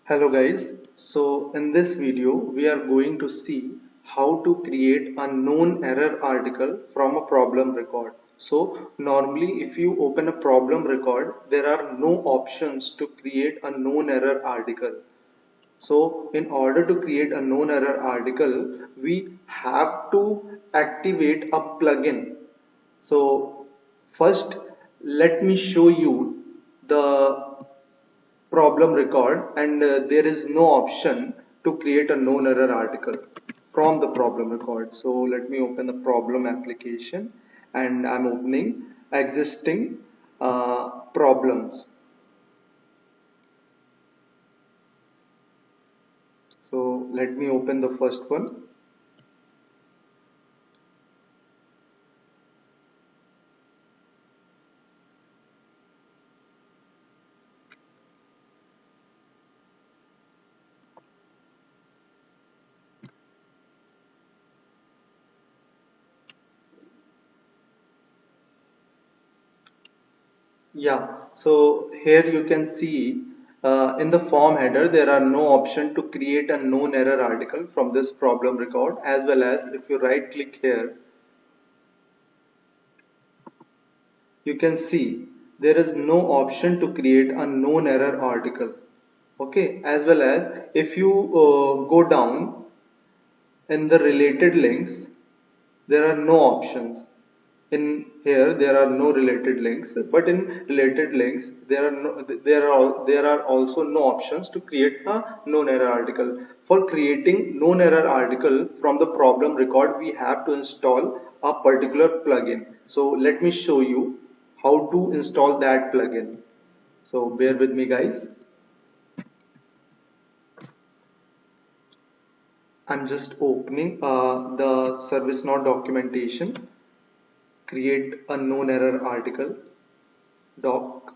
Hello guys, so in this video we are going to see how to create a known error article from a problem record. So normally if you open a problem record, there are no options to create a known error article. So in order to create a known error article, we have to activate a plugin. So first let me show you the problem record, and there is no option to create a known error article from the problem record. So let me open the problem application, and I'm opening existing problems. So let me open the first one. Yeah, so here you can see in the form header there are no option to create a known error article from this problem record, as well as if you right click here, you can see there is no option to create a known error article. Okay, as well as if you go down in the related links, there are no options. In here there are no related links, but in related links there are also no options to create a known error article. For creating known error article from the problem record, we have to install a particular plugin. So let me show you how to install that plugin. So bear with me guys. I'm just opening the ServiceNow documentation. Create a known error article doc.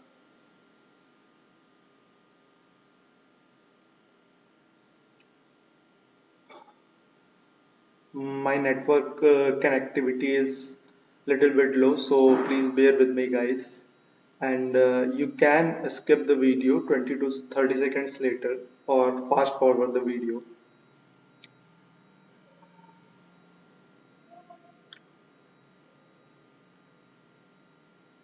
My network connectivity is little bit low, so please bear with me guys. And you can skip the video 20 to 30 seconds later, or fast forward the video.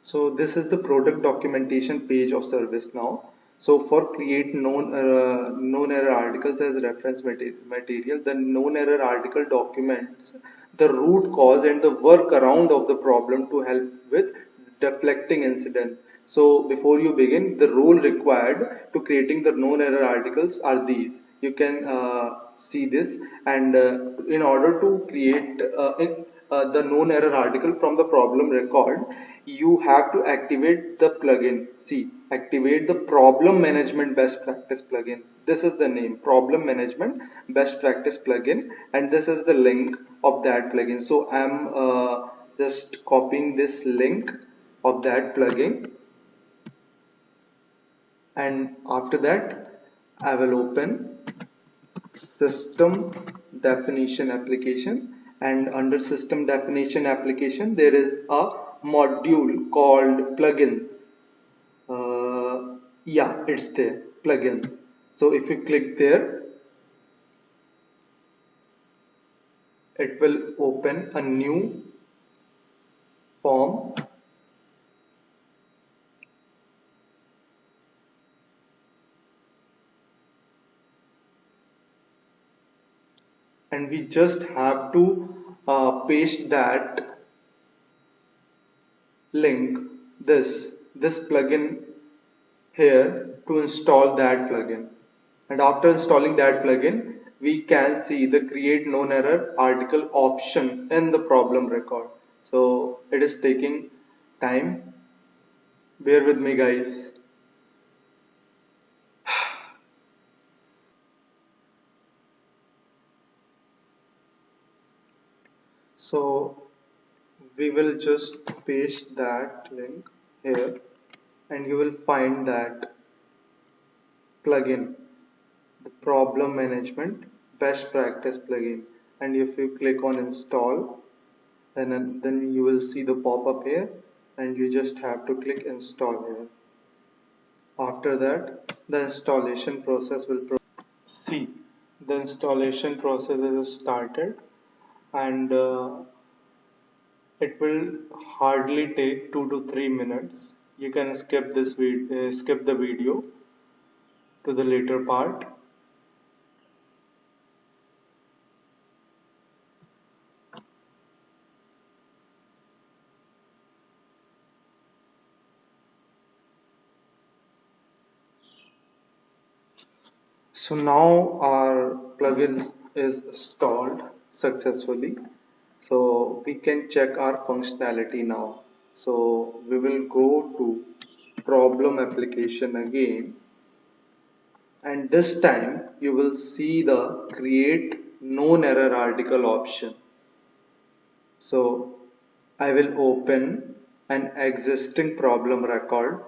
So this is the product documentation page of ServiceNow. So for create known error articles as reference material, the known error article documents the root cause and the workaround of the problem to help with deflecting incident. So before you begin, the rule required to creating the known error articles are these. You can see this, and in order to create the known error article from the problem record, you have to activate the plugin. See, activate the problem management best practice plugin. This is the name, problem management best practice plugin, and this is the link of that plugin. So I'm just copying this link of that plugin, and after that I will open system definition application, and under system definition application there is a module called plugins. Yeah, it's there, plugins. So if you click there, it will open a new form. And we just have to paste that link, this plugin here, to install that plugin. And after installing that plugin, we can see the create known error article option in the problem record. So it is taking time, bear with me guys. So we will just paste that link here, and you will find that plugin, the problem management best practice plugin. And if you click on install, then you will see the pop-up here, and you just have to click install here. After that, the installation process will See, the installation process is started, and it will hardly take 2 to 3 minutes. You can skip the video to the later part. So now our plugin is installed successfully. So we can check our functionality now. So we will go to problem application again, and this time you will see the create known error article option. So I will open an existing problem record.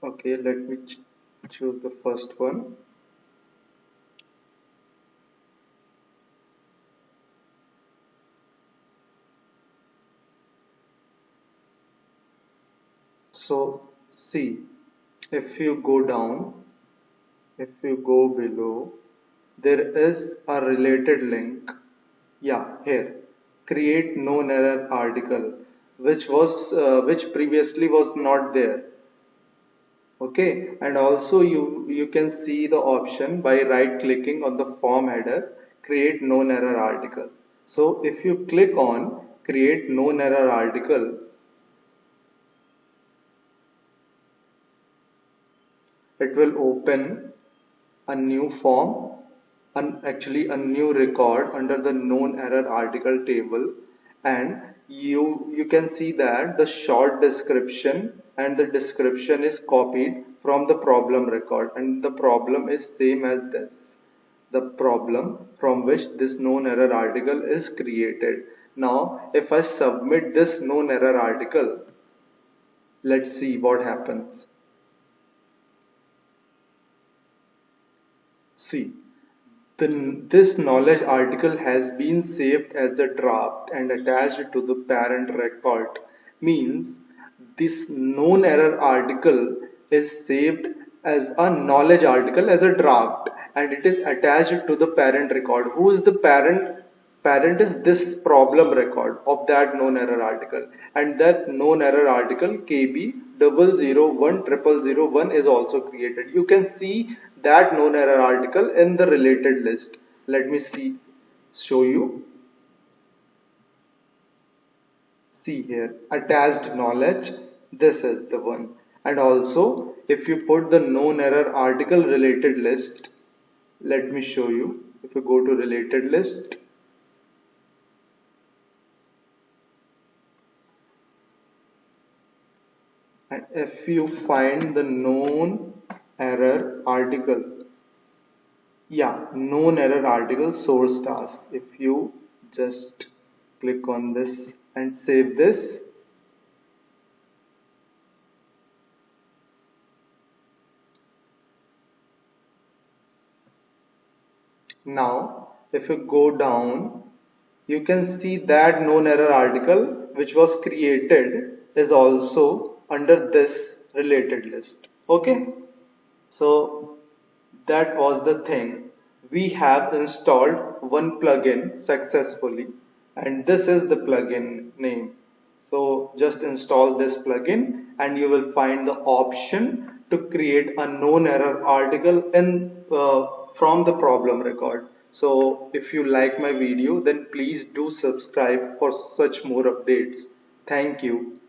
Okay, let me choose the first one. So see, if you go down, if you go below, there is a related link. Yeah, here, create known error article, which previously was not there. Okay, and also you can see the option by right clicking on the form header, create known error article. So if you click on create known error article, it will open a new form, actually a new record under the known error article table, and you can see that the short description and the description is copied from the problem record, and the problem is same as this, the problem from which this known error article is created. Now if I submit this known error article, let's see what happens. See, this knowledge article has been saved as a draft and attached to the parent record. Means this known error article is saved as a knowledge article as a draft, and it is attached to the parent record. Who is the parent? Parent is this problem record of that known error article, and that known error article KB 001001 is also created. You can see that known error article in the related list. Let me show you. See here, attached knowledge, this is the one. And also if you put the known error article related list, let me show you. If you go to related list, and if you find the known error article, yeah, known error article source task, if you just click on this and save this, now if you go down, you can see that known error article which was created is also under this related list. Okay, so that was the thing. We have installed one plugin successfully, and this is the plugin name. So just install this plugin and you will find the option to create a known error article in from the problem record. So if you like my video, then please do subscribe for such more updates. Thank you.